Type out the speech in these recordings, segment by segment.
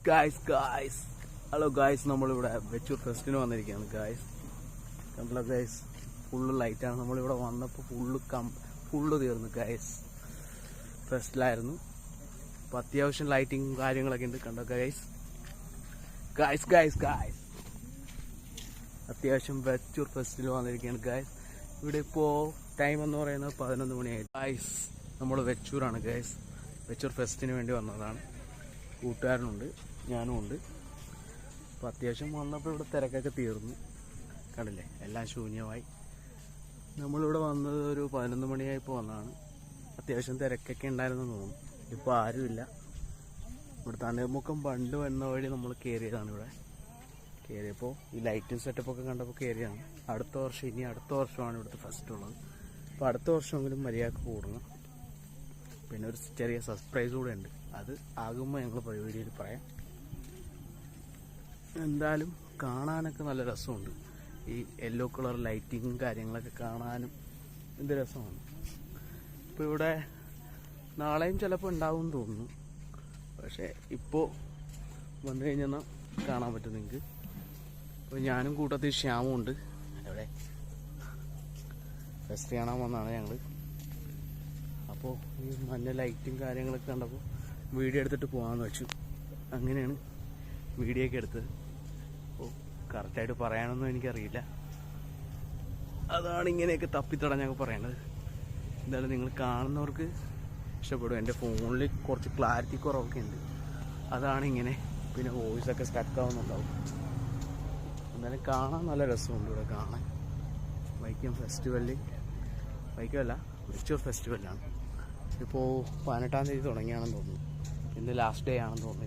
Guys hello guys, നമ്മളിവിടെ വെച്ചൂർ ഫെസ്റ്റിന് വന്നിരിക്കുകയാണ് guys. കണ്ടല്ലോ ഗായ്സ്, ഫുള്ള് ലൈറ്റാണ്. നമ്മളിവിടെ വന്നപ്പോൾ ഫുള്ള് തീർന്നു ഗായ്സ്. ഫെസ്റ്റിലായിരുന്നു, അപ്പോൾ അത്യാവശ്യം ലൈറ്റിങ്ങും കാര്യങ്ങളൊക്കെ ഉണ്ട്. കണ്ടോ ഗായ്സ്. അത്യാവശ്യം വെച്ചൂർ ഫെസ്റ്റിൽ വന്നിരിക്കുകയാണ് ഗായ്സ്. ഇവിടെ ഇപ്പോൾ ടൈം എന്ന് പറയുന്നത് 11 മണിയായി ഗായ്സ്. നമ്മൾ വെച്ചൂരാണ് ഗായ്സ്. വെച്ചൂർ ഫെസ്റ്റിന് വേണ്ടി വന്നതാണ്. കൂട്ടുകാരനുണ്ട്, ഞാനും ഉണ്ട്. അപ്പോൾ അത്യാവശ്യം വന്നപ്പോൾ ഇവിടെ തിരക്കൊക്കെ തീർന്നു. കണ്ടില്ലേ, എല്ലാം ശൂന്യമായി. നമ്മളിവിടെ വന്നത് ഒരു 11 മണിയായപ്പോൾ വന്നതാണ്. അത്യാവശ്യം തിരക്കൊക്കെ ഉണ്ടായിരുന്നു തോന്നുന്നു. ഇപ്പോൾ ആരുമില്ല. ഇവിടെ തണ്ണീർമുക്കം പണ്ട് വന്ന വഴി നമ്മൾ കയറിയതാണ്. ഇവിടെ കയറിയപ്പോൾ ഈ ലൈറ്റും സെറ്റപ്പൊക്കെ കണ്ടപ്പോൾ കയറിയതാണ്. അടുത്ത വർഷമാണ് ഇവിടുത്തെ ഫെസ്റ്റ് ഉള്ളത്. അപ്പോൾ അടുത്ത വർഷമെങ്കിലും മര്യാദക്ക് കൂടണം. പിന്നെ ഒരു ചെറിയ സർപ്രൈസ് കൂടെ ഉണ്ട്. അത് ആകുമ്പോൾ ഞങ്ങൾ വീഡിയോയിൽ പറയാം. എന്തായാലും കാണാനൊക്കെ നല്ല രസമുണ്ട്. ഈ യെല്ലോ കളർ ലൈറ്റിങ്ങും കാര്യങ്ങളൊക്കെ കാണാനും എന്ത് രസമാണ്. ഇപ്പോൾ ഇവിടെ നാളെയും ചിലപ്പോൾ ഉണ്ടാവും എന്ന് തോന്നുന്നു. പക്ഷേ ഇപ്പോൾ വന്നു കഴിഞ്ഞാൽ കാണാൻ പറ്റും നിങ്ങൾക്ക്. അപ്പോൾ ഞാനും കൂട്ടത്തിൽ ശ്യാമും ഉണ്ട്. അവിടെ ഫെസ്റ്റ് കാണാൻ വന്നതാണ് ഞങ്ങൾ. അപ്പോൾ ഈ മഞ്ഞ ലൈറ്റും കാര്യങ്ങളൊക്കെ കണ്ടപ്പോൾ വീഡിയോ എടുത്തിട്ട് പോകാമെന്ന് വെച്ചു. അങ്ങനെയാണ് വീഡിയോ ഒക്കെ എടുത്തത്. അപ്പോൾ കറക്റ്റായിട്ട് പറയാനൊന്നും എനിക്കറിയില്ല. അതാണ് ഇങ്ങനെയൊക്കെ തപ്പിത്തടഞ്ഞൊക്കെ പറയേണ്ടത്. എന്തായാലും നിങ്ങൾ കാണുന്നവർക്ക് ഇഷ്ടപ്പെടും. എൻ്റെ ഫോണിൽ കുറച്ച് ക്ലാരിറ്റി കുറവൊക്കെ ഉണ്ട്, അതാണ് ഇങ്ങനെ. പിന്നെ വോയിസൊക്കെ സ്റ്റക്കാവുന്നുണ്ടാവും. എന്തായാലും കാണാൻ നല്ല രസമുണ്ട് ഇവിടെ കാണാൻ. വൈക്കം വെച്ചൂർ ഫെസ്റ്റിവലാണ്. ഇപ്പോൾ 18-ാം തീയതി തുടങ്ങിയാണെന്ന് തോന്നുന്നു. ഇന്ന് ലാസ്റ്റ് ഡേ ആണെന്ന് തോന്നുന്നു.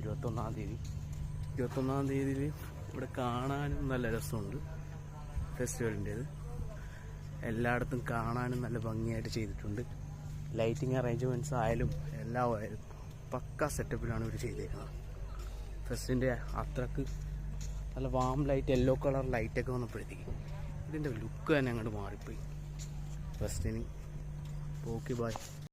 21-ാം തീയതിയിൽ ഇവിടെ കാണാനും നല്ല രസമുണ്ട്. ഫെസ്റ്റിവലിൻ്റേത് എല്ലായിടത്തും കാണാനും നല്ല ഭംഗിയായിട്ട് ചെയ്തിട്ടുണ്ട്. ലൈറ്റിംഗ് അറേഞ്ച്മെൻറ്റ്സ് ആയാലും എല്ലാം ആയാലും പക്ക സെറ്റപ്പിലാണ് ഇവർ ചെയ്തേക്കുന്നത്. ഫെസ്റ്റിൻ്റെ അത്രക്ക് നല്ല വാം ലൈറ്റ്, യെല്ലോ കളർ ലൈറ്റൊക്കെ വന്നപ്പോഴത്തേക്ക് ഇതിൻ്റെ ലുക്ക് തന്നെ അങ്ങോട്ട് മാറിപ്പോയി ഫെസ്റ്റിന്. Okay, by.